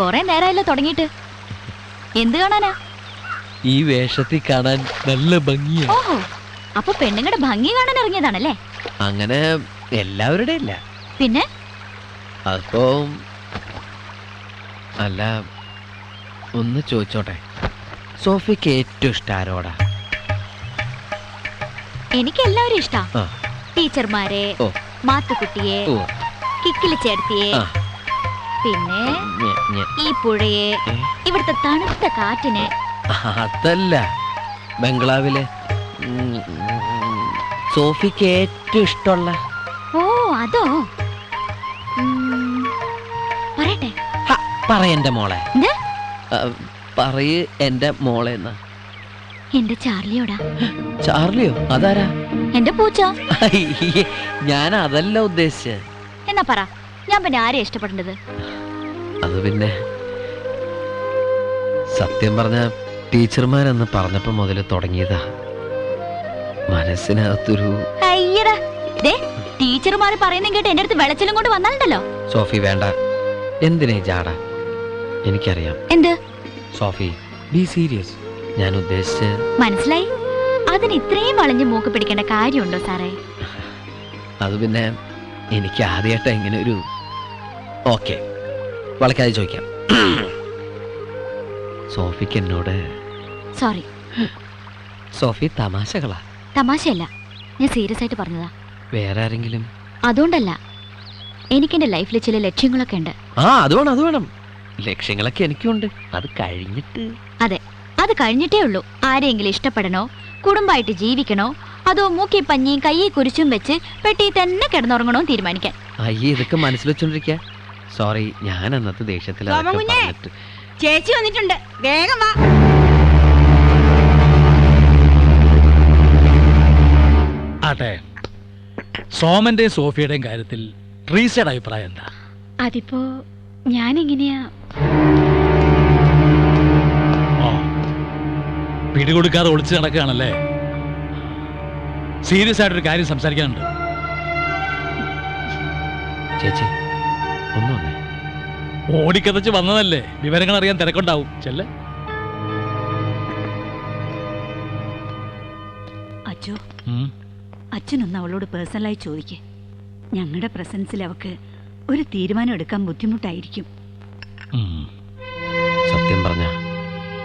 കൊറേ നേരമല്ലോ തുടങ്ങിയിട്ട്. എന്ത് കാണാനാ? ഈ വേഷത്തിൽ കാണാൻ നല്ല ഭംഗിയാ. ഓഹോ, അപ്പൊ പെണ്ണുങ്ങളുടെ ഭംഗി കാണാൻ ഇറങ്ങിയതാണല്ലേ? അങ്ങനെ എല്ലാവരുടെ ഇല്ല. പിന്നെ അപ്പോ അല്ല, ഒന്ന് ചോദിച്ചോട്ടെ, സോഫിക്ക് ഏറ്റവും ഇഷ്ടം ആരോടാ? എനിക്ക് എല്ലാവരും ഇഷ്ടാ. ആ. ടീച്ചർമാരെ, ഓ. മാത്തുക്കുട്ടിയെ, ഓ. കിക്കിലി ചേർത്തിയെ, ആ. പിന്നെ ഞെ, ഞെ. ഈ പുഴയെ, ഏ? ഇവിടുത്തെ തണുത്ത കാറ്റിനെ. അതല്ല, ബംഗ്ലാവിലെ സോഫിക്ക് ഏറ്റവും ഇഷ്ടമുള്ള. ഓ അതോ? പറയട്ടെ? പറയെന്റെ മോളെ. എന്ത്? പറയ് എന്റെ മോളെ. എന്നാ എന്റെ ചാർലിയോടാ. ചാർലിയോ? അതാരാ? എന്റെ പൂച്ച. ഞാൻ അതല്ല ഉദ്ദേശിച്ചത്. എന്നാ പറ, ഞാൻ പിന്നെ ആരെയാ ഇഷ്ടപ്പെടേണ്ടത്? അത് പിന്നെ സത്യം പറഞ്ഞ ടീച്ചർമാരെന്ന് പറഞ്ഞപ്പോ മുതൽ തുടങ്ങിയതാ മനസ്സിനകത്തൊരു. അയ്യടാ, ദേ ടീച്ചർമാര് പറയുന്ന കേട്ട് എന്റെ അടുത്ത് വെളച്ചിലും കൊണ്ട് വന്നാലുണ്ടല്ലോ. സോഫി വേണ്ട, എന്തിനേ ജാട? എനിക്കറിയാം. എന്ത്? Sophie be serious. ഞാൻ ഉദ്ദേശിച്ച്. മനസ്സിലായി. അതിന് ഇത്രയും വളഞ്ഞു മൂക്ക് പിടിക്കേണ്ട കാര്യമുണ്ടോ സാറേ? അത് പിന്നെ എനിക്ക് ആദ്യമായിട്ടാ ഇങ്ങനെ ഒരു. ഓക്കെ, വളക്കാതെ ചോദിക്കാം. സോഫിക്ക് എന്നോട്. സോറി. സോഫി തമാശകളാ. തമാശയല്ല, ഞാൻ സീരിയസ് ആയിട്ട് പറഞ്ഞതാ. വേറെ ആരെങ്കിലും? അതുകൊണ്ടല്ല, എനിക്കെന്റെ ലൈഫിൽ ചില ലക്ഷ്യങ്ങളൊക്കെ ഉണ്ട്. അത് വേണം. ലക്ഷ്യങ്ങളൊക്കെ എനിക്കുണ്ട്. അത് കഴിഞ്ഞിട്ട്. അതെ, അത് കഴിഞ്ഞിട്ടേ ഉള്ളൂ ആരെയെങ്കിലും ഇഷ്ടപ്പെടണോ, കുടുംബമായിട്ട് ജീവിക്കണോ, അതോ മൂക്കി പഞ്ഞിയും കയ്യെ കുരിശും വെച്ച് പെട്ടി തന്നെ കിടന്നുറങ്ങണോ തീരുമാനിക്കാൻ. അയ്യേ, ഇതൊക്കെ മനസ്സിൽ വെച്ചോണ്ടിരിക്ക. സോറി, ഞാൻ അന്നത്തെ ദേഷ്യത്തിൽ ചേച്ചി വന്നിട്ടുണ്ട്, വേഗം വാ. ആട്ടെ, സോമന്റെയും സോഫിയുടെയും കാര്യത്തിൽ ട്രീസയുടെ അഭിപ്രായം എന്താ? അതിപ്പോ ഞാനെങ്ങനെയാ? പിടികൊടുക്കാതെ ഒളിച്ചു നടക്കുകയാണല്ലേ? സീരിയസ് ആയിട്ടൊരു കാര്യം സംസാരിക്കാനുണ്ട്. ചേച്ചി ഒന്നും ഓടിക്കതച്ച് വന്നതല്ലേ, വിവരങ്ങൾ അറിയാൻ തിരക്കുണ്ടാവും. ചെല്ലെ. അച്ഛോ, അച്ഛനൊന്ന് അവളോട് പേഴ്സണലായി ചോദിക്കേ. ഞങ്ങളുടെ പ്രസൻസിൽ അവക്ക് ഒരു തീരുമാനം എടുക്കാൻ ബുദ്ധിമുട്ടായിരിക്കും. സത്യം പറഞ്ഞ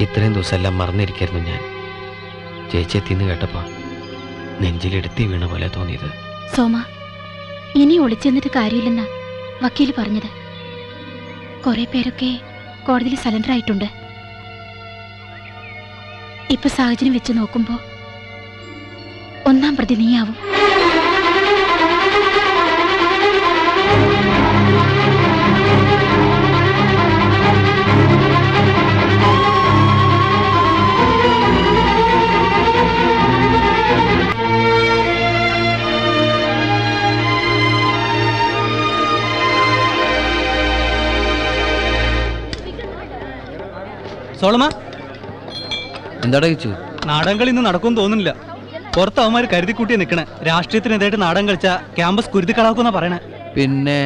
ഇത്രയും ദിവസം എല്ലാം മറന്നിരിക്കായിരുന്നു ഞാൻ. ചേച്ചി എത്തിന്ന് കേട്ടപ്പോ നെഞ്ചിലെടുത്തി വീണ പോലെ തോന്നിയത്. സോമ, ഇനി ഒളിച്ചെന്നിട്ട് കാര്യമില്ലെന്നാ വക്കീല് പറഞ്ഞത്. കുറെ പേരൊക്കെ കോടതിയിൽ സറണ്ടർ ആയിട്ടുണ്ട്. ഇപ്പൊ സാഹചര്യം വെച്ച് നോക്കുമ്പോ ഒന്നാം പ്രതി നീയാവും. സോളമ, എന്താടാ ചോദിച്ചു? നാടകങ്ങൾ ഇന്ന് നടക്കുമെന്ന് തോന്നുന്നില്ല. പുറത്ത് അവന്മാർ കരുതിക്കൂട്ടിയെ നിൽക്കണേ. രാഷ്ട്രീയത്തിനെതിരായിട്ട് നാടകം കളിച്ച ക്യാമ്പസ് കുരുതിക്കളാക്കുന്ന പറയണേ. പിന്നെ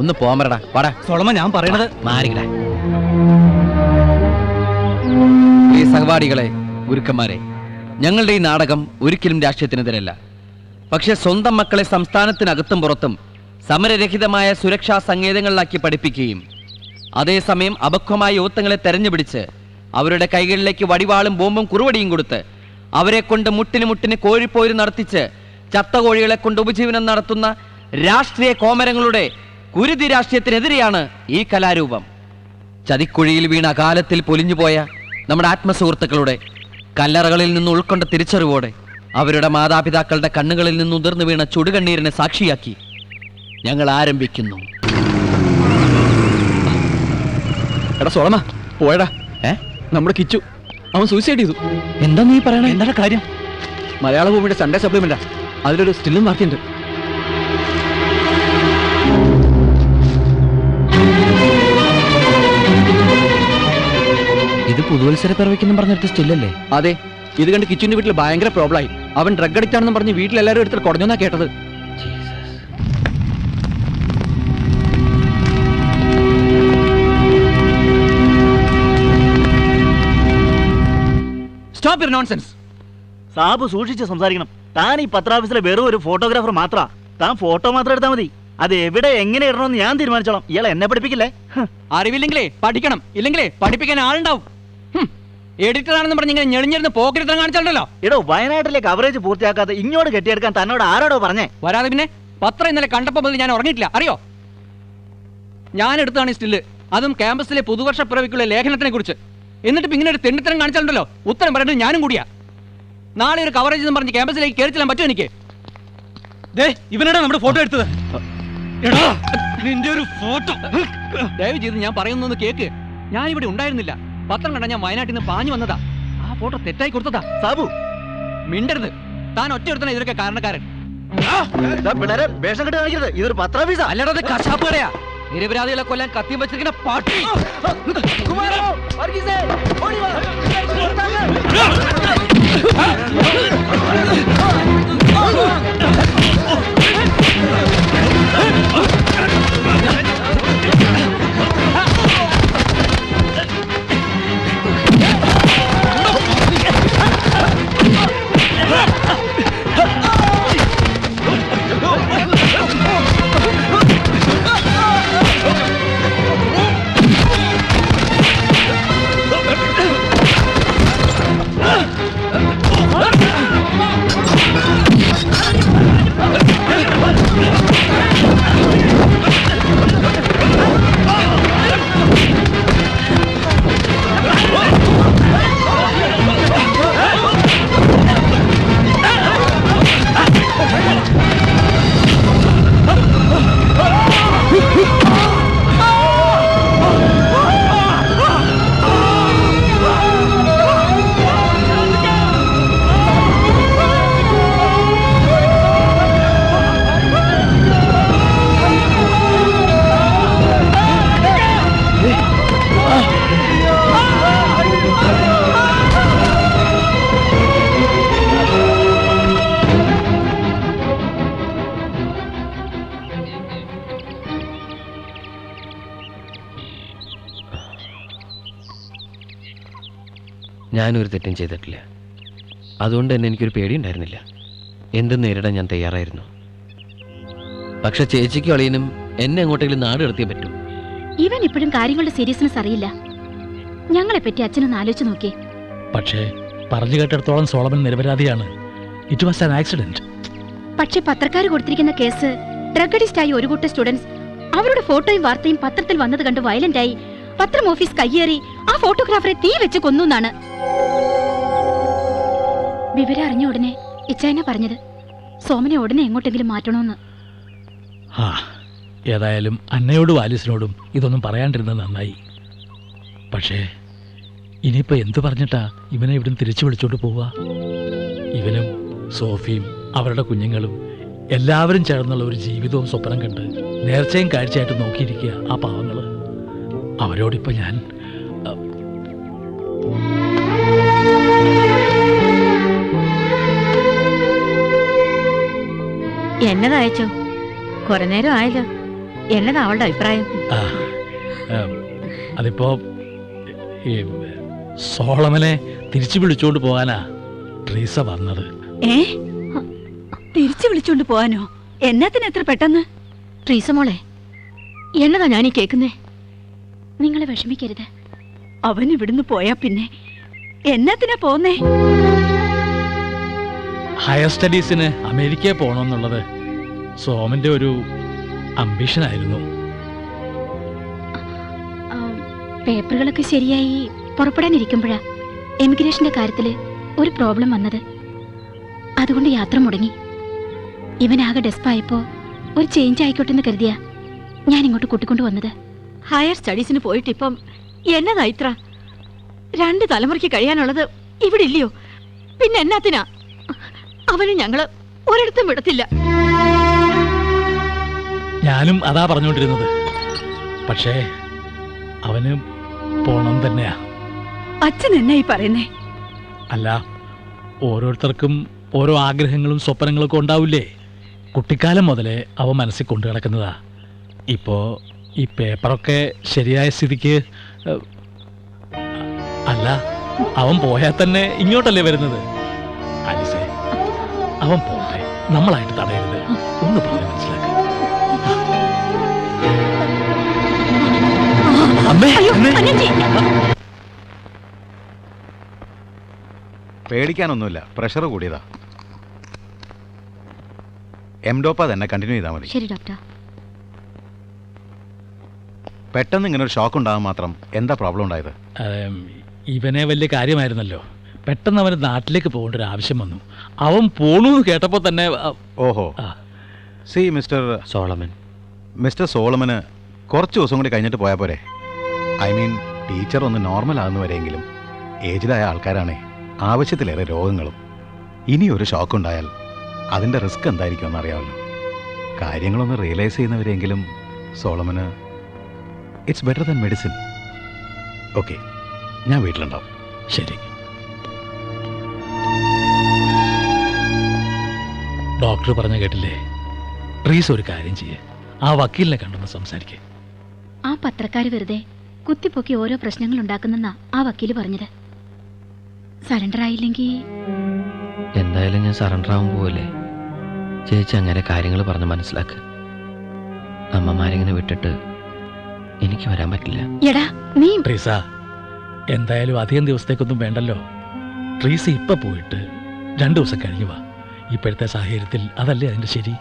ഒന്ന് പോമരടാ, പാടാ. സോളമ, ഞാൻ പറയണത് മാറിക്കട. ഈ സഹപാഠികളെ, ഗുരുക്കന്മാരെ, ഞങ്ങളുടെ ഈ നാടകം ഒരിക്കലും രാഷ്ട്രീയത്തിനെതിരല്ല. പക്ഷെ സ്വന്തം മക്കളെ സംസ്ഥാനത്തിനകത്തും പുറത്തും സമരരഹിതമായ സുരക്ഷാ സങ്കേതങ്ങളിലാക്കി പഠിപ്പിക്കുകയും അതേസമയം അപക്വമായ യുവത്വങ്ങളെ തെരഞ്ഞുപിടിച്ച് അവരുടെ കൈകളിലേക്ക് വടിവാളും ബോംബും കുറുവടിയും കൊടുത്ത് അവരെ കൊണ്ട് മുട്ടിന് കോഴിപ്പോര് നടത്തിച്ച് ചത്ത കോഴികളെ കൊണ്ട് ഉപജീവനം നടത്തുന്ന രാഷ്ട്രീയ കോമരങ്ങളുടെ കുരുതി രാഷ്ട്രീയത്തിനെതിരെയാണ് ഈ കലാരൂപം. ചതിക്കുഴിയിൽ വീണ അകാലത്തിൽ പൊലിഞ്ഞുപോയ നമ്മുടെ ആത്മസുഹൃത്തുക്കളുടെ കല്ലറകളിൽ നിന്ന് ഉൾക്കൊണ്ട തിരിച്ചറിവോടെ അവരുടെ മാതാപിതാക്കളുടെ കണ്ണുകളിൽ നിന്ന് ഉതിർന്നു വീണ ചുടുകണ്ണീരിനെ സാക്ഷിയാക്കി ഞങ്ങൾ ആരംഭിക്കുന്നു. എടാ സോളമ, പോയടാ. നമ്മുടെ കിച്ചു അവൻ സൂയിസൈഡ് ചെയ്തു. എന്താ നീ പറയണേ? എന്താണ് കാര്യം? മലയാള ഭൂമിയുടെ സൺഡേ സപ്ലിമെന്റാ, അതിലൊരു സ്റ്റില്ലും ബാക്കിയുണ്ട്. ഇത് പുതുവത്സര പിറവിക്കെന്നും പറഞ്ഞെടുത്ത സ്റ്റില്ലല്ലേ? അതെ, ഇത് കണ്ട് കിച്ചുവിന്റെ വീട്ടിൽ ഭയങ്കര പ്രോബ്ലമായി. അവൻ ഡ്രഗ് അഡിക്റ്റ് ആണെന്ന് പറഞ്ഞ് വീട്ടിലെല്ലാവരും എടുത്തിട്ട് കുടഞ്ഞെന്നാ കേട്ടത്. Stop your nonsense. സാബ് സൂക്ഷിച്ച് സംസാരിക്കണം. താൻ ഈ പത്രാഫീസിലെ വെറും ഒരു ഫോട്ടോഗ്രാഫർ മാത്രാ. താൻ ഫോട്ടോ മാത്രം എടുത്താൽ മതി. അത് എവിടെ എങ്ങനെ ഇടണമെന്ന് ഞാൻ തീരുമാനിച്ചോളാം. ഇയാൾ എന്നെ പഠിപ്പിക്കില്ലേ? അറിവില്ലെങ്കിലേ പഠിക്കണം, ഇല്ലെങ്കിലേ പഠിപ്പിക്കാൻ ആളുണ്ടാവും. എഡിറ്റർ ആണെന്ന് പറഞ്ഞ് ഇങ്ങനെ ഞെളിഞ്ഞിരുന്ന് പോക്കറ്റ് കാണിച്ചാലോ. എടോ, വയനാട്ടിലെ കവറേജ് പൂർത്തിയാക്കാതെ ഇങ്ങോട്ട് കെട്ടിയെടുക്കാൻ തന്നോട് ആരോടോ പറഞ്ഞേ? വരാതെ പിന്നെ പത്രം ഇന്നലെ കണ്ടപ്പോൾ മുതൽ ഞാൻ ഉറങ്ങിയിട്ടില്ല, അറിയോ? ഞാൻ എടുത്താണ് ഈ സ്റ്റില്ല്, അതും ക്യാമ്പസിലെ പുതുവർഷ പിറവിക്കുള്ള ലേഖനത്തിനെ കുറിച്ച്. എന്നിട്ട് ഇങ്ങനെ ഒരു തെണ്ടിത്തരം കാണിച്ചാലുണ്ടല്ലോ ഉത്തരം പറയേണ്ടത് ഞാനും കൂടിയാ. നാളെ ഒരു കവറേജ് എന്ന് പറഞ്ഞ് ക്യാമ്പസിലേക്ക് കയറി ചെല്ലാൻ പറ്റുമോ എനിക്ക്? ഇവനാണ് നമ്മുടെ ഫോട്ടോ എടുത്തത്. നിന്റെ ഒരു ഫോട്ടോ ദയവ് ചെയ്ത് ഞാൻ പറയുന്നൊന്ന് കേക്ക്. ഞാൻ ഇവിടെ ഉണ്ടായിരുന്നില്ല. പത്രം കണ്ട ഞാൻ വയനാട്ടിൽ നിന്ന് പാഞ്ഞു വന്നതാ. ആ ഫോട്ടോ തെറ്റായി കൊടുത്തതാ. സാബു മിണ്ടരുത്. താൻ ഒറ്റ ഒരുത്തന ഇതിനൊക്കെ കാരണക്കാരൻ. പിള്ളേരെ വേഷം കെട്ട് കാണിക്കരുത്. ഇതൊരു പത്രാഫീസാ. അല്ലടത് കശാപ്പുകടയാ. നിരപരാധികളെ കൊല്ലാൻ കത്തിയും വെച്ചിരിക്കുന്ന പാട്ടി. ഞാനൊരു തെറ്റും ചെയ്തിട്ടില്ല. അതുകൊണ്ട് തന്നെ എനിക്കൊരു പേടിയുണ്ടായിരുന്നില്ല. എന്തും നേരിടാൻ ഞാൻ തയ്യാറായിരുന്നു. പക്ഷെ ചേച്ചിക്കും അളിയനും എന്നെ എങ്ങോട്ടെങ്കിലും നാട് കടത്തിയേ പറ്റൂ. ഇവൻ ഇപ്പോഴും കാര്യങ്ങളുടെ സീരിയസ്നെസ് അറിയില്ല. ഞങ്ങളെ പറ്റി അച്ഛനൊന്ന് ആലോചിച്ച് നോക്കിയേ. പക്ഷേ പറഞ്ഞു കേട്ടിടത്തോളം സോളമൻ നിരപരാധിയാണ്. It was an accident. പക്ഷെ പത്രക്കാർ കൊടുത്തിരിക്കുന്ന കേസ് ഡ്രഗ് അഡിസ്റ്റ് ആയി ഒരു കൂട്ടം സ്റ്റുഡൻസ് അവരുടെ ഫോട്ടോയും വാർത്തയും പത്രത്തിൽ വന്നത് കണ്ട് വയലന്റ് ആയി പത്രം ഓഫീസ് കയ്യേറി ആ ഫോട്ടോഗ്രാഫറെ തീ വെച്ച് കൊന്നു എന്നാണ്. വിവരം അറിഞ്ഞ ഉടനെ ഇച്ചായന പറഞ്ഞത് സോമനെ ഉടനെ എങ്ങോട്ടെങ്കിലും മാറ്റണമെന്ന്. ഏതായാലും അന്നയോടും ആലിസിനോടും ഇതൊന്നും പറയാണ്ടിരുന്നത് നന്നായി. പക്ഷേ ഇനിയിപ്പോ എന്തു പറഞ്ഞിട്ടാ ഇവനെ ഇവിടുന്ന് തിരിച്ചു വിളിച്ചോണ്ട് പോവുക? ഇവനും സോഫിയും അവരുടെ കുഞ്ഞുങ്ങളും എല്ലാവരും ചേർന്നുള്ള ഒരു ജീവിതവും സ്വപ്നം കണ്ട് നേർച്ചയും കാഴ്ചയായിട്ട് നോക്കിയിരിക്കുക ആ പാവങ്ങള്. അവരോടിപ്പോ ഞാൻ എന്നതയച്ചോ? കുറെ നേരം ആയല്ലോ. എന്നതാ അവളുടെ അഭിപ്രായം? അതിപ്പോ ഈ സോളമനെ തിരിച്ചു വിളിച്ചോണ്ട് പോകാനാ ട്രീസ വന്നത്. തിരിച്ചു വിളിച്ചോണ്ട് പോവാനോ? എന്നത്തിന് എത്ര പെട്ടെന്ന്? ട്രീസ മോളെ, എന്നതാ ഞാനീ കേക്കുന്നേ? നിങ്ങളെ വിഷമിക്കരുത്. അവൻ ഇവിടുന്ന് പോയാ പിന്നെ എന്നത്തിനാ പോന്നേ? ഹയർ സ്റ്റഡീസിന് അമേരിക്കയിൽ പോകണമെന്നുള്ളത് സോമന്റെ ഒരു അംബിഷനായിരുന്നു. പേപ്പറുകളൊക്കെ ശരിയായി പുറപ്പെടാനിരിക്കുമ്പോഴാ എമിഗ്രേഷന്റെ കാര്യത്തില് ഒരു പ്രോബ്ലം വന്നത്. അതുകൊണ്ട് യാത്ര മുടങ്ങി. ഇവനാകെ ഡെസ്പായപ്പോ ഒരു ചേഞ്ച് ആയിക്കോട്ടെ എന്ന് കരുതിയാ ഞാൻ ഇങ്ങോട്ട് കൂട്ടിക്കൊണ്ടു വന്നത്. ഹയർ സ്റ്റഡീസിന് പോയിട്ട് ഇപ്പം എന്നതാ ഇത്ര? 2 തലമുറയ്ക്ക് കഴിയാനുള്ളത് ഇവിടെ ഇല്ലയോ? പിന്നെ എന്നാത്തിനാ? അവന് ഞങ്ങള് ഒരിടത്തും വിടത്തില്ല. ഞാനും അതാ പറഞ്ഞുകൊണ്ടിരുന്നത്. പക്ഷേ അവന് പോണം തന്നെയാ. അച്ഛൻ എന്നായി പറയുന്നേ? അല്ല, ഓരോരുത്തർക്കും ഓരോ ആഗ്രഹങ്ങളും സ്വപ്നങ്ങളൊക്കെ ഉണ്ടാവില്ലേ? കുട്ടിക്കാലം മുതലേ അവ മനസ്സിൽ കൊണ്ടു കിടക്കുന്നതാ. ഇപ്പോ ഈ പേപ്പറൊക്കെ ശരിയായ സ്ഥിതിക്ക് അല്ല, അവൻ പോയാൽ തന്നെ ഇങ്ങോട്ടല്ലേ വരുന്നത്. ആലിസേ, അവൻ പോട്ടെ, നമ്മളായിട്ട് തടയരുത്. ഒന്ന് പറഞ്ഞ് മനസ്സിലാക്ക. അമ്മേ, അയ്യോ, അമ്മേ. അനിയത്തി. പേടിക്കാനൊന്നുമില്ല, പ്രഷർ കൂടിയതാ. എംഡോപ്പ തന്നെ കണ്ടിന്യൂ ചെയ്താൽ മതി. ശരി ഡോക്ടർ. പെട്ടെന്ന് ഇങ്ങനെ ഒരു ഷോക്ക് ഉണ്ടാകാൻ മാത്രം എന്താ പ്രോബ്ലം ഉണ്ടായത്? ഇവനെ വലിയ കാര്യമായിരുന്നല്ലോ. പെട്ടെന്ന് അവന് നാട്ടിലേക്ക് പോകേണ്ട ഒരു ആവശ്യം വന്നു. അവൻ പോണൂന്ന് കേട്ടപ്പോൾ തന്നെ ഓഹോ, ആ. സി മിസ്റ്റർ സോളമന് കുറച്ച് ദിവസം കൂടി കഴിഞ്ഞിട്ട് പോയാൽ പോരെ? ഐ മീൻ, ടീച്ചർ ഒന്ന് നോർമൽ ആകുന്നവരെങ്കിലും ഏജിലായ ആൾക്കാരാണേ, ആവശ്യത്തിലേറെ രോഗങ്ങളും. ഇനി ഒരു ഷോക്ക് ഉണ്ടായാൽ അതിൻ്റെ റിസ്ക് എന്തായിരിക്കും എന്നറിയാമല്ലോ. കാര്യങ്ങളൊന്ന് റിയലൈസ് ചെയ്യുന്നവരെങ്കിലും സോളമന് it's better than medicine. Okay, ഞാൻ വീട്ടിലുണ്ടാവും. ശരി. ഡോക്ടർ പറഞ്ഞ കേട്ടില്ലേ? ട്രീസ് ഒരു കാര്യം ചെയ്യേ, ആ വക്കീലിനെ കണ്ടൊന്ന് സംസാരിക്കേ. ആ പത്രക്കാര് വെറുതെ കുത്തിപ്പൊക്കി ഓരോ പ്രശ്നങ്ങൾ ഉണ്ടാക്കുന്നെന്നാ ആ വക്കീല് പറഞ്ഞത്. സറണ്ടർ ആയില്ലെങ്കിൽ എന്തായാലും ഞാൻ സറണ്ടർ ആവാൻ പോവല്ലേ. ചേച്ചി അങ്ങനെ കാര്യങ്ങൾ പറഞ്ഞ് മനസ്സിലാക്ക്. അമ്മമാരിങ്ങനെ വിട്ടിട്ട് എനിക്ക് വരാൻ പറ്റില്ല. എടാ നീ ട്രീസ, എന്തായാലും അധികം ദിവസത്തേക്കൊന്നും വേണ്ടല്ലോ. ട്രീസ ഇപ്പൊ പോയിട്ട് 2 ദിവസം കഴിഞ്ഞു വാ. ഇപ്പോഴത്തെ സാഹചര്യത്തിൽ അതല്ലേ അതിന്റെ ശരി.